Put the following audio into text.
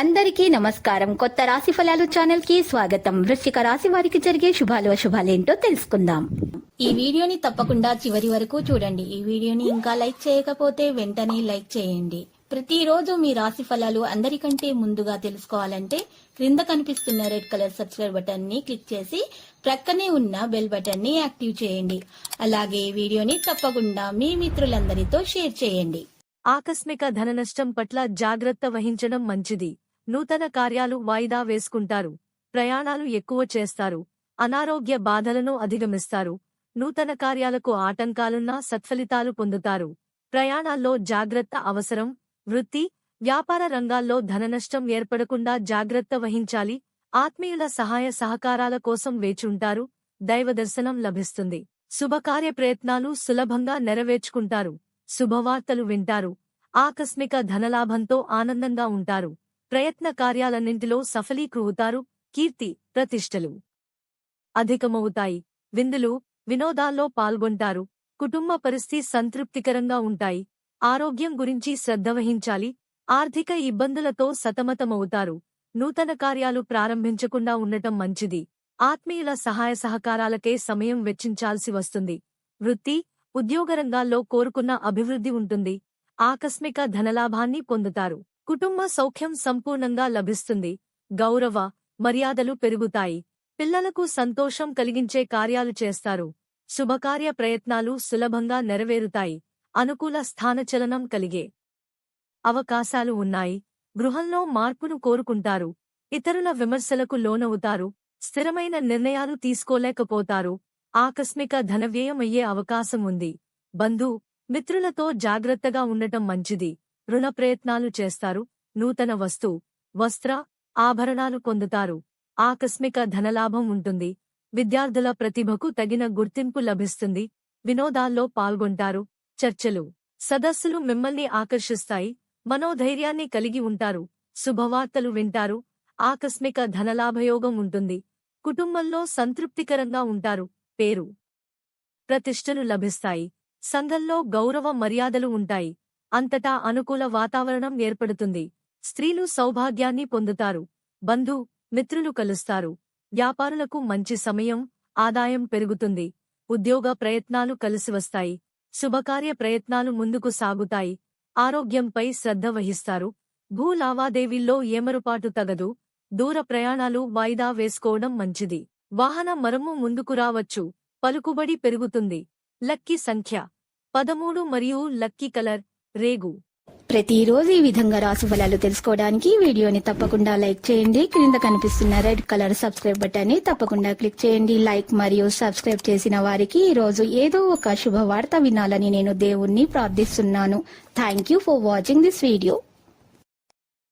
అందరికీ నమస్కారం. కొత్త రాశి ఫలాలు ఛానల్ కి స్వాగతం. వృశ్చిక రాశి వారికి జరిగే శుభాలు అశుభాలేంటో తెలుసుకుందాం. ఈ వీడియోని తప్పకుండా చివరి వరకు చూడండి. ఈ వీడియోని ఇంకా లైక్ చేయకపోతే వెంటనే లైక్ చేయండి. ప్రతిరోజు మీ రాశి ఫలాలు అందరికంటే ముందుగా తెలుసుకోవాలంటే క్రింద కనిపిస్తున్న రెడ్ కలర్ సబ్స్క్రైబ్ బటన్ ని క్లిక్ చేసి ప్రక్కనే ఉన్న బెల్ బటన్ ని యాక్టివ్ చేయండి. అలాగే వీడియోని తప్పకుండా మీ మిత్రులందరితో షేర్ చేయండి. ఆకస్మిక ధననష్టం పట్ల జాగ్రత్త వహించడం మంచిది. నూతన కార్యాలు వాయిదా వేసుకుంటారు. ప్రయాణాలు ఎక్కువ చేస్తారు. అనారోగ్య బాధలను అధిగమిస్తారు. నూతన కార్యాలకు ఆటంకాలున్నా సత్ఫలితాలు పొందుతారు. ప్రయాణాల్లో జాగ్రత్త అవసరం. వృత్తి, వ్యాపార రంగాల్లో ధననష్టం ఏర్పడకుండా జాగ్రత్త వహించాలి. ఆత్మీయుల సహాయ సహకారాల కోసం వేచుంటారు. దైవదర్శనం లభిస్తుంది. శుభకార్య ప్రయత్నాలు సులభంగా నెరవేర్చుకుంటారు. శుభవార్తలు వింటారు. ఆకస్మిక ధనలాభంతో ఆనందంగా ఉంటారు. ప్రయత్న కార్యాలన్నింటిలో సఫలీకృవుతారు. కీర్తి, ప్రతిష్టలు అధికమవుతాయి. విందులు, వినోదాల్లో పాల్గొంటారు. కుటుంబ పరిస్థితి సంతృప్తికరంగా ఉంటాయి. ఆరోగ్యం గురించి శ్రద్ధ వహించాలి. ఆర్థిక ఇబ్బందులతో సతమతమవుతారు. నూతన కార్యాలు ప్రారంభించకుండా ఉండటం మంచిది. ఆత్మీయుల సహాయ సహకారాలకే సమయం వెచ్చించాల్సి వస్తుంది. వృత్తి, ఉద్యోగరంగాల్లో కోరుకున్న అభివృద్ధి ఉంటుంది. ఆకస్మిక ధనలాభాన్ని పొందుతారు. కుటుంబ సౌఖ్యం సంపూర్ణంగా లభిస్తుంది. గౌరవ, మర్యాదలు పెరుగుతాయి. పిల్లలకు సంతోషం కలిగించే కార్యాలు చేస్తారు. శుభకార్య ప్రయత్నాలు సులభంగా నెరవేరుతాయి. అనుకూల స్థానచలనం కలిగే అవకాశాలు ఉన్నాయి. గృహంలో మార్పును కోరుకుంటారు. ఇతరుల విమర్శలకు లోనవుతారు. స్థిరమైన నిర్ణయాలు తీసుకోలేకపోతారు. ఆకస్మిక ధనవ్యయమయ్యే అవకాశం ఉంది. బంధు, మిత్రులతో జాగ్రత్తగా ఉండటం మంచిది. రుణ ప్రయత్నాలు చేస్తారు. నూతన వస్త్ర, ఆభరణాలు పొందుతారు. ఆకస్మిక ధనలాభం ఉంటుంది. విద్యార్థుల ప్రతిభకు తగిన గుర్తింపు లభిస్తుంది. వినోదాల్లో పాల్గొంటారు. చర్చలు, సదస్సులు మిమ్మల్ని ఆకర్షిస్తాయి. మనోధైర్యాన్ని కలిగి ఉంటారు. శుభవార్తలు వింటారు. ఆకస్మిక ధనలాభయోగం ఉంటుంది. కుటుంబంలో సంతృప్తికరంగా ఉంటారు. పేరు, ప్రతిష్టలు లభిస్తాయి. సంఘంలో గౌరవ మర్యాదలు ఉంటాయి. అంతటా అనుకూల వాతావరణం ఏర్పడుతుంది. స్త్రీలు సౌభాగ్యాన్ని పొందుతారు. బంధు, మిత్రులు కలుస్తారు. వ్యాపారులకు మంచి సమయం. ఆదాయం పెరుగుతుంది. ఉద్యోగ ప్రయత్నాలు కలిసివస్తాయి. శుభకార్య ప్రయత్నాలు ముందుకు సాగుతాయి. ఆరోగ్యంపై శ్రద్ధ వహిస్తారు. భూ లావాదేవీల్లో ఏమరుపాటు తగదు. దూర ప్రయాణాలు వాయిదా వేసుకోవడం మంచిది. వాహన మరమ్ము ముందుకు రావచ్చు. పలుకుబడి పెరుగుతుంది. లక్కీ సంఖ్య 13 మరియు లక్కీ కలర్ రేగు. ప్రతిరోజు ఈ విధంగా రాశి ఫలాలు తెలుసుకోవడానికి వీడియోని తప్పకుండా లైక్ చేయండి. క్రింద కనిపిస్తున్న రెడ్ కలర్ సబ్స్క్రైబ్ బటన్ ని తప్పకుండా క్లిక్ చేయండి. లైక్ మరియు సబ్స్క్రైబ్ చేసిన వారికి ఈ రోజు ఏదో ఒక శుభవార్త వినాలని నేను దేవుణ్ణి ప్రార్థిస్తున్నాను. Thank you for watching this video.